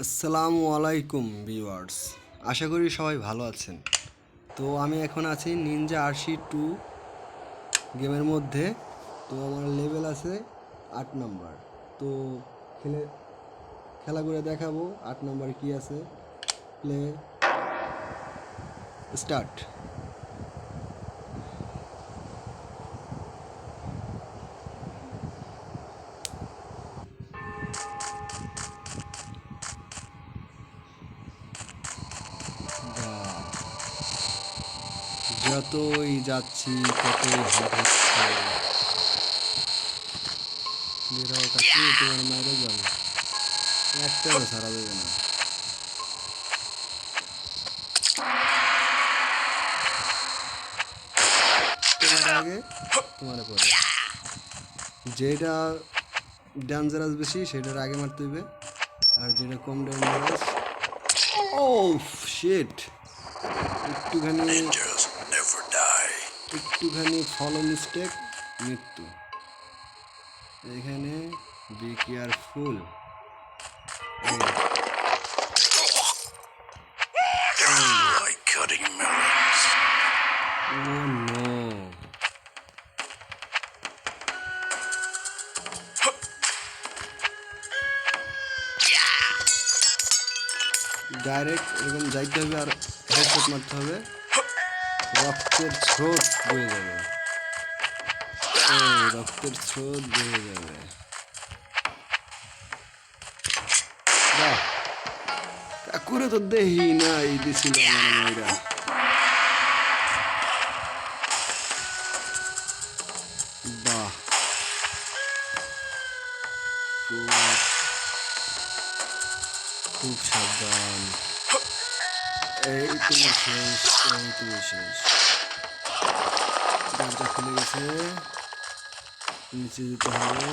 আসসালামু আলাইকুম ভিউয়ার্স, আশা করি সবাই ভালো আছেন। তো আমি এখন আছি নিনজা RC2 গেমের মধ্যে। তো আমার লেভেল আছে 8 নাম্বার। তো খেলা করে দেখাবো 8 নাম্বার কি আছে। Play start. যতই যাচ্ছি ততই হিট হচ্ছে। বেরাও কাছে তোমার মায়েরও যাবে, একটাও ছাড়া দেবে না। তোমার আগে তোমার পরে, যেটা ডেঞ্জারাস বেশি সেটার আগে মারতে হবে, আর যেটা কম ডেঞ্জারাস ও শিট, একটুখানি ফলো মিস্টেক মৃত্যু। এখানে বি কেয়ারফুল। ডাইরেক্ট এরকম যাইতে হবে আর হেডশট মারতে হবে, রক্তের স্রোত বয়ে যাবে। রক্তের স্রোত বয়ে যাবে। করে তো দেখি না এই দিছিল মেয়েরা। বাহ, খুব সাবধান। এই তুমি শেষ, এই তুমি শেষ। দরজা খুলে গেছে, নিচে যেতে হবে।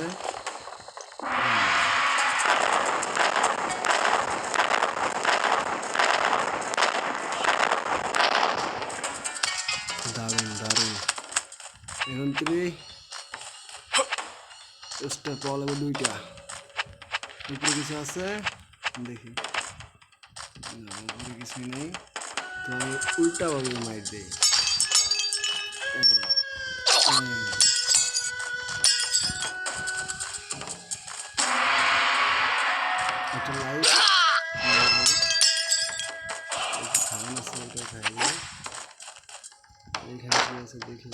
দারুণ দারুণ। এখন তুমি স্টেপ পাওয়া লাগবে দুইটা। উপরে কিছু আছে দেখি, উপরে কিছুই নেই। তো আমি উল্টা ভাবে মাইর দিই। একটা লাইট খাওয়ান আছে, ওটা খাইলে এইখানে কি আছে দেখি।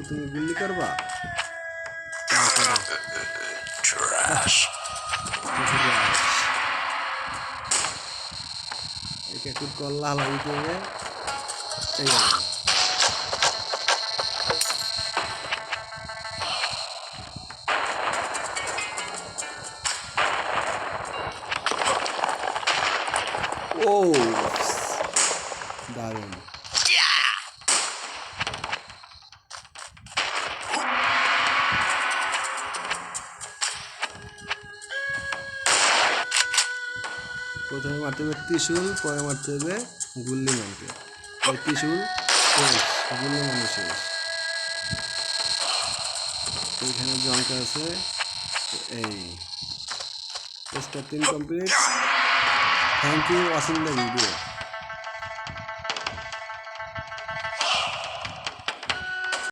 তুমি গুলি করবা? একটু কল্লা লাগিতে হবে। ও দারুণ। প্রথমে মারতে হবে ত্রিশূল, পরে মারতে হবে গুল্লি মানকে। ত্রিশূল শেষ, গুল্লি মানে শেষ। এইখানে জঙ্কা আছে। এই starting complete. Thank you watching the video.